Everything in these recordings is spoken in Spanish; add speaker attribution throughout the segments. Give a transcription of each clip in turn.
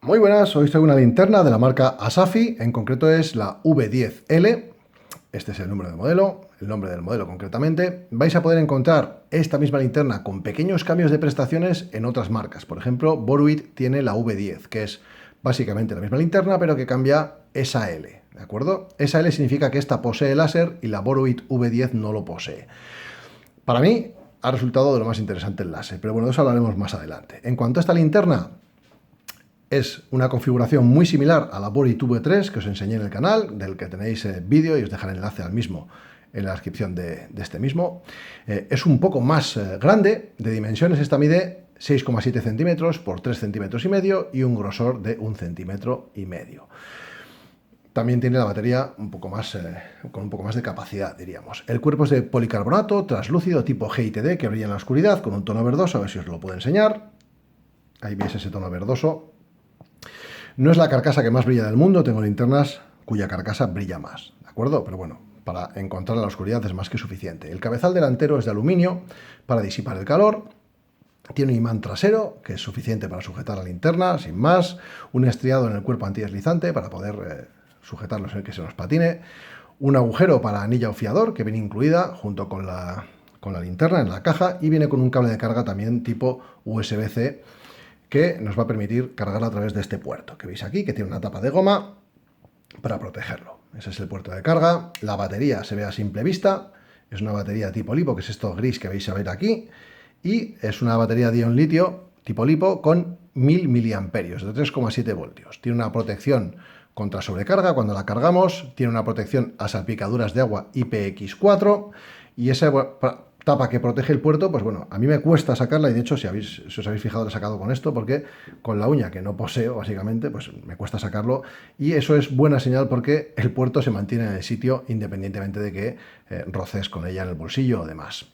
Speaker 1: Muy buenas, hoy traigo una linterna de la marca Asafi, en concreto es la V10L. Este es el número de modelo, el nombre del modelo concretamente. Vais a poder encontrar esta misma linterna con pequeños cambios de prestaciones en otras marcas. Por ejemplo, Boruit tiene la V10, que es básicamente la misma linterna, pero que cambia esa L, ¿de acuerdo? Esa L significa que esta posee láser y la Boruit V10 no lo posee. Para mí ha resultado de lo más interesante el láser, pero bueno, de eso hablaremos más adelante. En cuanto a esta linterna, es una configuración muy similar a la Boruit V3 que os enseñé en el canal, del que tenéis vídeo y os dejaré el enlace al mismo en la descripción de este mismo. Es un poco más grande de dimensiones. Esta mide 6,7 centímetros por 3 centímetros y medio y un grosor de 1,5 centímetros. También tiene la batería un poco más, con un poco más de capacidad, diríamos. El cuerpo es de policarbonato translúcido tipo GITD que brilla en la oscuridad con un tono verdoso. A ver si os lo puedo enseñar. Ahí veis ese tono verdoso. No es la carcasa que más brilla del mundo, tengo linternas cuya carcasa brilla más, ¿de acuerdo? Pero bueno, para encontrar la oscuridad es más que suficiente. El cabezal delantero es de aluminio para disipar el calor. Tiene un imán trasero, que es suficiente para sujetar la linterna, sin más. Un estriado en el cuerpo antideslizante para poder sujetarlo sin que se nos patine. Un agujero para anilla o fiador, que viene incluida junto con la linterna en la caja. Y viene con un cable de carga también tipo USB-C, que nos va a permitir cargarla a través de este puerto que veis aquí, que tiene una tapa de goma para protegerlo. Ese es el puerto de carga. La batería se ve a simple vista. Es una batería tipo LiPo, que es esto gris que veis a ver aquí. Y es una batería de ion litio tipo LiPo con 1000 miliamperios de 3,7 voltios. Tiene una protección contra sobrecarga cuando la cargamos. Tiene una protección a salpicaduras de agua IPX4. Y esa tapa que protege el puerto, pues bueno, a mí me cuesta sacarla y de hecho si os habéis fijado la he sacado con esto porque con la uña que no poseo básicamente, pues me cuesta sacarlo y eso es buena señal porque el puerto se mantiene en el sitio independientemente de que roces con ella en el bolsillo o demás.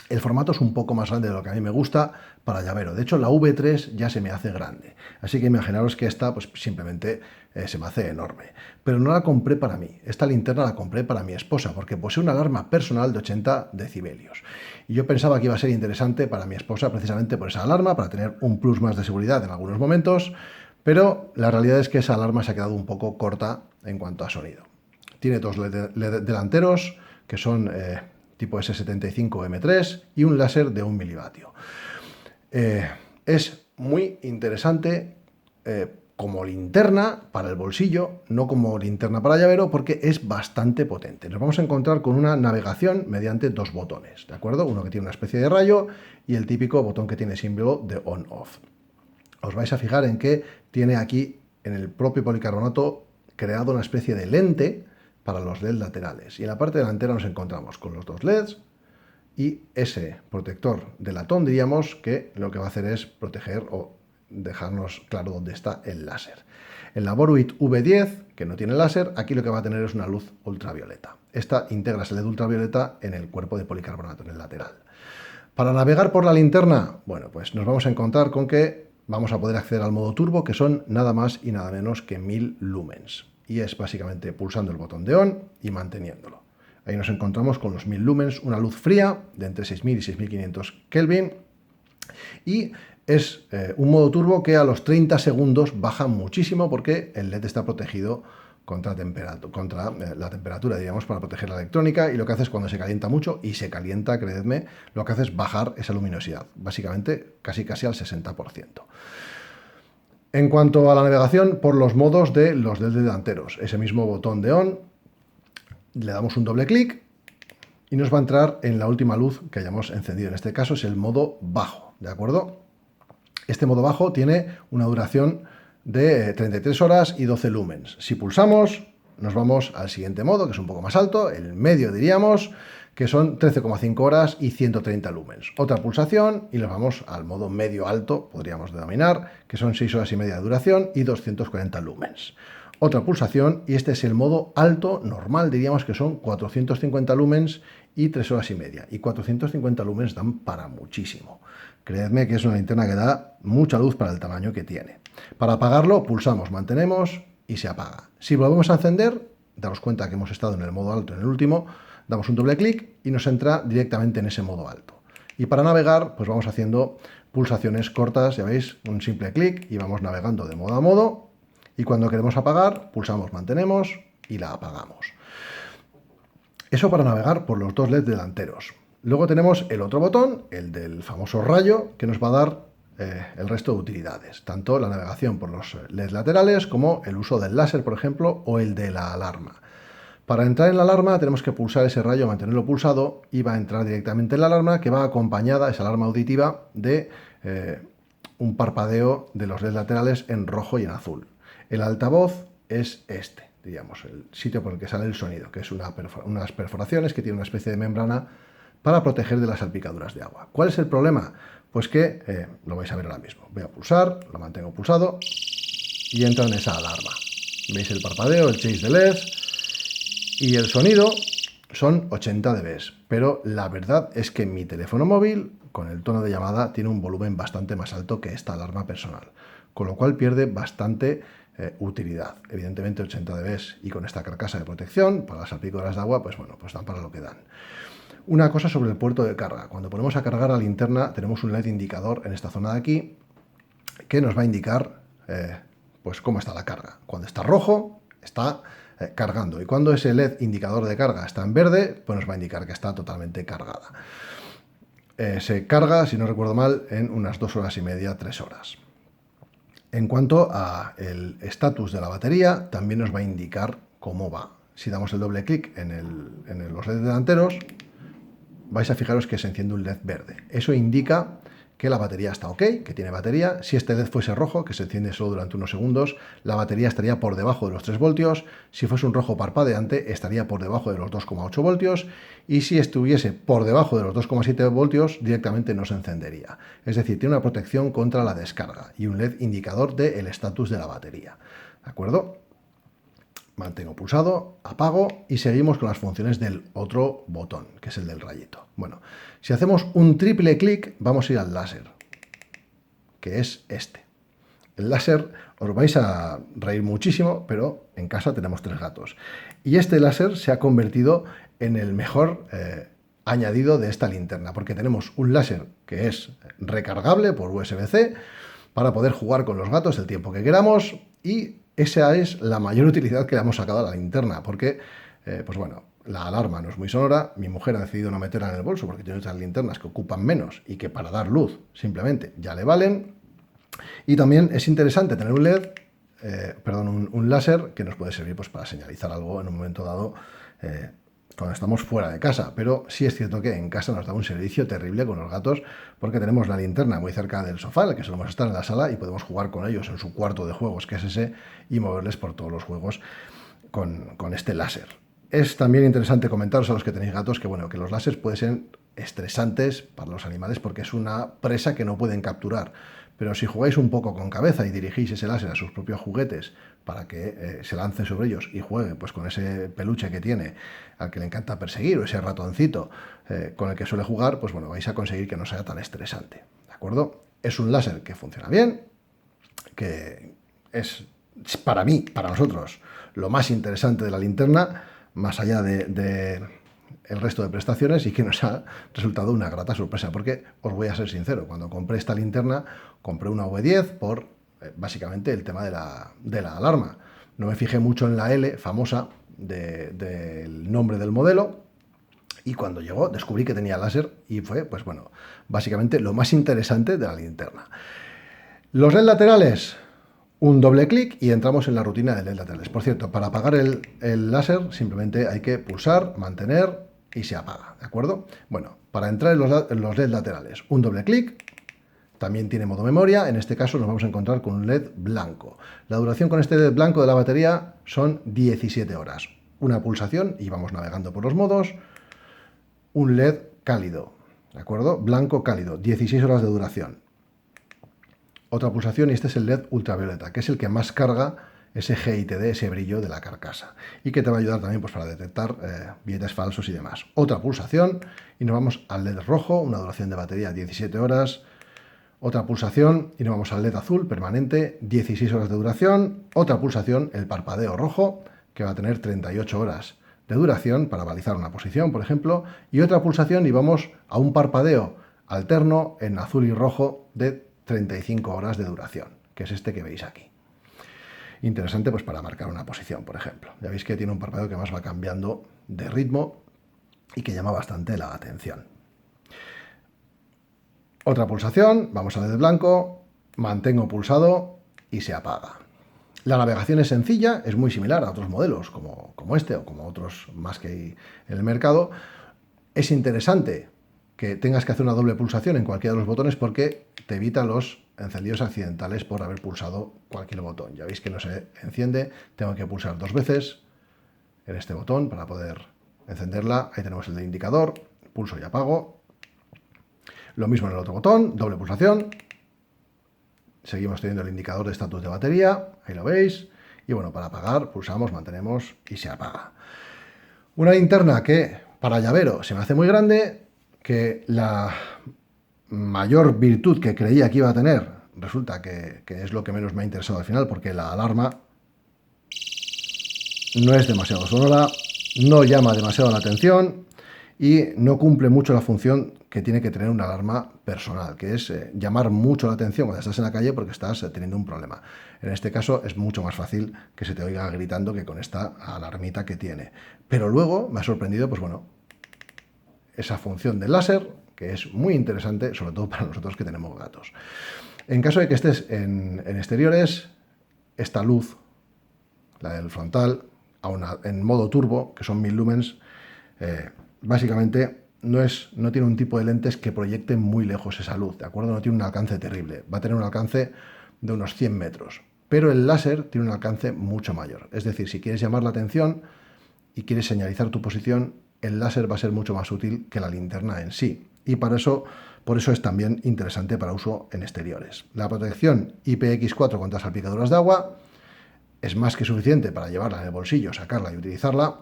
Speaker 1: El formato es un poco más grande de lo que a mí me gusta para llavero. De hecho, la V3 ya se me hace grande. Así que imaginaros que esta pues simplemente se me hace enorme. Pero no la compré para mí. Esta linterna la compré para mi esposa porque posee una alarma personal de 80 decibelios. Y yo pensaba que iba a ser interesante para mi esposa precisamente por esa alarma, para tener un plus más de seguridad en algunos momentos. Pero la realidad es que esa alarma se ha quedado un poco corta en cuanto a sonido. Tiene dos LED delanteros que son tipo S75M3 y un láser de 1 milivatio. Es muy interesante como linterna para el bolsillo, no como linterna para llavero, porque es bastante potente. Nos vamos a encontrar con una navegación mediante dos botones, ¿de acuerdo? Uno que tiene una especie de rayo y el típico botón que tiene símbolo de on-off. Os vais a fijar en que tiene aquí, en el propio policarbonato, creado una especie de lente para los LEDs laterales. Y en la parte delantera nos encontramos con los dos LEDs y ese protector de latón, diríamos, que lo que va a hacer es proteger o dejarnos claro dónde está el láser. En la Boruit V10, que no tiene láser, aquí lo que va a tener es una luz ultravioleta. Esta integra ese LED ultravioleta en el cuerpo de policarbonato, en el lateral. Para navegar por la linterna, bueno, pues nos vamos a encontrar con que vamos a poder acceder al modo turbo, que son nada más y nada menos que 1000 lumens. Y es básicamente pulsando el botón de on y manteniéndolo. Ahí nos encontramos con los 1000 lumens, una luz fría de entre 6000 y 6500 Kelvin. Y es un modo turbo que a los 30 segundos baja muchísimo porque el LED está protegido contra la temperatura, diríamos, para proteger la electrónica, y lo que hace es cuando se calienta mucho, y se calienta, creedme, lo que hace es bajar esa luminosidad, básicamente casi al 60%. En cuanto a la navegación, por los modos de los LED delanteros, ese mismo botón de on, le damos un doble clic y nos va a entrar en la última luz que hayamos encendido. En este caso es el modo bajo, ¿de acuerdo? Este modo bajo tiene una duración de 33 horas y 12 lumens. Si pulsamos, nos vamos al siguiente modo, que es un poco más alto, el medio diríamos, que son 13,5 horas y 130 lumens. Otra pulsación y nos vamos al modo medio alto, podríamos denominar, que son 6 horas y media de duración y 240 lumens. Otra pulsación y este es el modo alto normal, diríamos que son 450 lumens y 3 horas y media. Y 450 lumens dan para muchísimo. Creedme que es una linterna que da mucha luz para el tamaño que tiene. Para apagarlo, pulsamos, mantenemos y se apaga. Si volvemos a encender, daros cuenta que hemos estado en el modo alto en el último, damos un doble clic y nos entra directamente en ese modo alto. Y para navegar, pues vamos haciendo pulsaciones cortas, ya veis, un simple clic y vamos navegando de modo a modo. Y cuando queremos apagar, pulsamos mantenemos y la apagamos. Eso para navegar por los dos LEDs delanteros. Luego tenemos el otro botón, el del famoso rayo, que nos va a dar el resto de utilidades, tanto la navegación por los LEDs laterales como el uso del láser, por ejemplo, o el de la alarma. Para entrar en la alarma tenemos que pulsar ese rayo, mantenerlo pulsado y va a entrar directamente en la alarma, que va acompañada, esa alarma auditiva, de un parpadeo de los LEDs laterales en rojo y en azul. El altavoz es este, digamos, el sitio por el que sale el sonido, que es unas perforaciones que tiene una especie de membrana para proteger de las salpicaduras de agua. ¿Cuál es el problema? Pues que lo vais a ver ahora mismo. Voy a pulsar, lo mantengo pulsado y entra en esa alarma. ¿Veis el parpadeo, el chase de LEDs? Y el sonido son 80 dB, pero la verdad es que mi teléfono móvil, con el tono de llamada, tiene un volumen bastante más alto que esta alarma personal, con lo cual pierde bastante utilidad. Evidentemente 80 dB y con esta carcasa de protección para las salpicaduras de agua, pues bueno, pues dan para lo que dan. Una cosa sobre el puerto de carga. Cuando ponemos a cargar la linterna tenemos un LED indicador en esta zona de aquí que nos va a indicar pues cómo está la carga. Cuando está rojo está cargando y cuando ese LED indicador de carga está en verde pues nos va a indicar que está totalmente cargada. Se carga, si no recuerdo mal, en unas 2 horas y media, 3 horas. En cuanto al estatus de la batería, también nos va a indicar cómo va. Si damos el doble clic en los LEDs delanteros, vais a fijaros que se enciende un LED verde. Eso indica que la batería está ok, que tiene batería. Si este LED fuese rojo, que se enciende solo durante unos segundos, la batería estaría por debajo de los 3 voltios. Si fuese un rojo parpadeante, estaría por debajo de los 2,8 voltios. Y si estuviese por debajo de los 2,7 voltios, directamente no se encendería. Es decir, tiene una protección contra la descarga y un LED indicador del estatus de la batería. ¿De acuerdo? Mantengo pulsado, apago y seguimos con las funciones del otro botón, que es el del rayito. Bueno, si hacemos un triple clic, vamos a ir al láser, que es este. El láser, os vais a reír muchísimo, pero en casa tenemos 3 gatos. Y este láser se ha convertido en el mejor añadido de esta linterna, porque tenemos un láser que es recargable por USB-C para poder jugar con los gatos el tiempo que queramos y esa es la mayor utilidad que le hemos sacado a la linterna, porque, pues bueno, la alarma no es muy sonora, mi mujer ha decidido no meterla en el bolso porque tiene otras linternas que ocupan menos y que para dar luz simplemente ya le valen. Y también es interesante tener un LED, un láser que nos puede servir pues, para señalizar algo en un momento dado cuando estamos fuera de casa, pero sí es cierto que en casa nos da un servicio terrible con los gatos porque tenemos la linterna muy cerca del sofá, en el que solemos estar en la sala y podemos jugar con ellos en su cuarto de juegos, que es ese, y moverles por todos los juegos con este láser. Es también interesante comentaros a los que tenéis gatos que, bueno, que los láseres pueden ser estresantes para los animales porque es una presa que no pueden capturar. Pero si jugáis un poco con cabeza y dirigís ese láser a sus propios juguetes para que se lance sobre ellos y juegue pues, con ese peluche que tiene, al que le encanta perseguir, o ese ratoncito con el que suele jugar, pues bueno, vais a conseguir que no sea tan estresante. ¿De acuerdo? Es un láser que funciona bien, que es para mí, para nosotros, lo más interesante de la linterna, más allá de el resto de prestaciones, y que nos ha resultado una grata sorpresa, porque os voy a ser sincero, cuando compré esta linterna, compré una V10 por básicamente el tema de la alarma. No me fijé mucho en la L famosa del nombre del modelo, y cuando llegó descubrí que tenía láser y fue, pues bueno, básicamente lo más interesante de la linterna. Los LED laterales, un doble clic y entramos en la rutina de LED laterales. Por cierto, para apagar el láser simplemente hay que pulsar, mantener y se apaga, ¿de acuerdo? Bueno, para entrar en los LED laterales, un doble clic, también tiene modo memoria, en este caso nos vamos a encontrar con un LED blanco. La duración con este LED blanco de la batería son 17 horas. Una pulsación y vamos navegando por los modos. Un LED cálido, ¿de acuerdo? Blanco cálido, 16 horas de duración. Otra pulsación y este es el LED ultravioleta, que es el que más carga ese GITD, ese brillo de la carcasa, y que te va a ayudar también pues, para detectar billetes falsos y demás. Otra pulsación y nos vamos al LED rojo, una duración de batería 17 horas. Otra pulsación y nos vamos al LED azul permanente, 16 horas de duración. Otra pulsación, el parpadeo rojo, que va a tener 38 horas de duración para balizar una posición, por ejemplo. Y otra pulsación y vamos a un parpadeo alterno en azul y rojo de 35 horas de duración, que es este que veis aquí. Interesante pues para marcar una posición, por ejemplo. Ya veis que tiene un parpadeo que más va cambiando de ritmo y que llama bastante la atención. Otra pulsación, vamos a LED blanco, mantengo pulsado y se apaga. La navegación es sencilla, es muy similar a otros modelos como este o como otros más que hay en el mercado. Es interesante que tengas que hacer una doble pulsación en cualquiera de los botones porque te evita los encendidos accidentales por haber pulsado cualquier botón. Ya veis que no se enciende, tengo que pulsar 2 veces en este botón para poder encenderla. Ahí tenemos el de indicador, pulso y apago. Lo mismo en el otro botón, doble pulsación. Seguimos teniendo el indicador de estatus de batería, ahí lo veis. Y bueno, para apagar, pulsamos, mantenemos y se apaga. Una linterna que para llavero se me hace muy grande, que la mayor virtud que creía que iba a tener, resulta que es lo que menos me ha interesado al final, porque la alarma no es demasiado sonora, no llama demasiado la atención y no cumple mucho la función que tiene que tener una alarma personal, que es llamar mucho la atención cuando estás en la calle porque estás teniendo un problema. En este caso es mucho más fácil que se te oiga gritando que con esta alarmita que tiene. Pero luego me ha sorprendido, pues bueno, esa función del láser, que es muy interesante, sobre todo para nosotros que tenemos gatos. En caso de que estés en exteriores, esta luz, la del frontal, en modo turbo, que son 1000 lumens, básicamente no tiene un tipo de lentes que proyecten muy lejos esa luz, ¿de acuerdo? No tiene un alcance terrible, va a tener un alcance de unos 100 metros, pero el láser tiene un alcance mucho mayor. Es decir, si quieres llamar la atención y quieres señalizar tu posición, el láser va a ser mucho más útil que la linterna en sí. Y por eso es también interesante para uso en exteriores. La protección IPX4 contra salpicaduras de agua es más que suficiente para llevarla en el bolsillo, sacarla y utilizarla.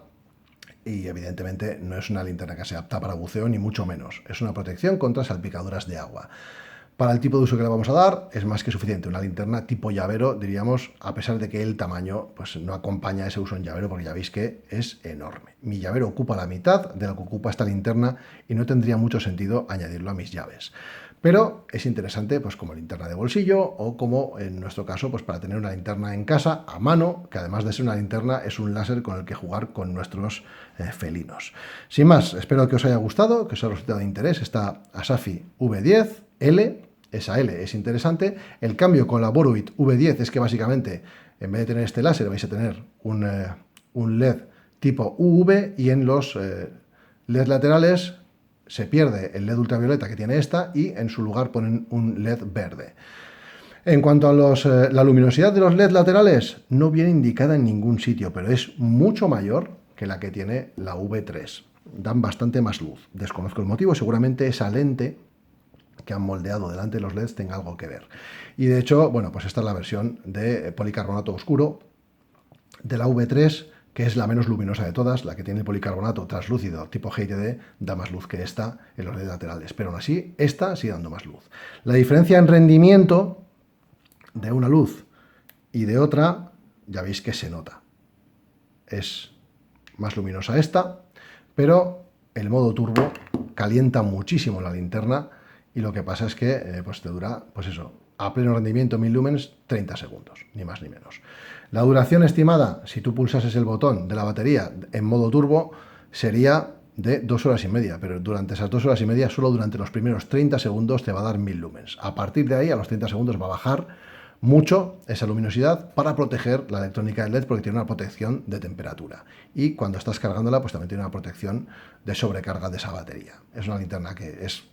Speaker 1: Y evidentemente no es una linterna que sea apta para buceo, ni mucho menos. Es una protección contra salpicaduras de agua. Para el tipo de uso que le vamos a dar, es más que suficiente. Una linterna tipo llavero, diríamos, a pesar de que el tamaño pues, no acompaña ese uso en llavero, porque ya veis que es enorme. Mi llavero ocupa la mitad de lo que ocupa esta linterna y no tendría mucho sentido añadirlo a mis llaves. Pero es interesante pues como linterna de bolsillo o como en nuestro caso pues para tener una linterna en casa a mano, que además de ser una linterna es un láser con el que jugar con nuestros felinos. Sin más, espero que os haya gustado, que os haya resultado de interés esta Asafi V10L. Esa L es interesante. El cambio con la Boruit V10 es que básicamente en vez de tener este láser vais a tener un LED tipo UV y en los LED laterales se pierde el LED ultravioleta que tiene esta y en su lugar ponen un LED verde. En cuanto a la luminosidad de los LED laterales, no viene indicada en ningún sitio, pero es mucho mayor que la que tiene la V3. Dan bastante más luz. Desconozco el motivo, seguramente esa lente que han moldeado delante de los LEDs tenga algo que ver. Y de hecho, bueno, pues esta es la versión de policarbonato oscuro de la V3, que es la menos luminosa de todas. La que tiene el policarbonato translúcido tipo GTD da más luz que esta en los LEDs laterales, pero aún así esta sigue dando más luz. La diferencia en rendimiento de una luz y de otra, ya veis que se nota. Es más luminosa esta, pero el modo turbo calienta muchísimo la linterna y lo que pasa es que pues te dura, pues eso, a pleno rendimiento 1000 lumens, 30 segundos, ni más ni menos. La duración estimada, si tú pulsases el botón de la batería en modo turbo, sería de 2 horas y media, pero durante esas 2 horas y media, solo durante los primeros 30 segundos te va a dar 1000 lumens. A partir de ahí, a los 30 segundos va a bajar mucho esa luminosidad para proteger la electrónica del LED, porque tiene una protección de temperatura. Y cuando estás cargándola, pues también tiene una protección de sobrecarga de esa batería. Es una linterna que es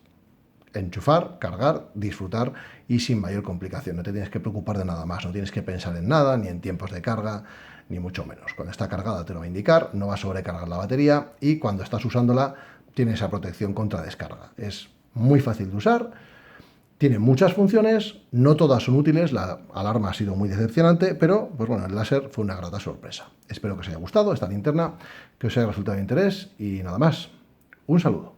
Speaker 1: enchufar, cargar, disfrutar y sin mayor complicación. No te tienes que preocupar de nada más, no tienes que pensar en nada, ni en tiempos de carga, ni mucho menos. Cuando está cargada te lo va a indicar, no va a sobrecargar la batería y cuando estás usándola tiene esa protección contra descarga. Es muy fácil de usar, tiene muchas funciones, no todas son útiles, la alarma ha sido muy decepcionante, pero pues bueno, el láser fue una grata sorpresa. Espero que os haya gustado esta linterna, que os haya resultado de interés y nada más. Un saludo.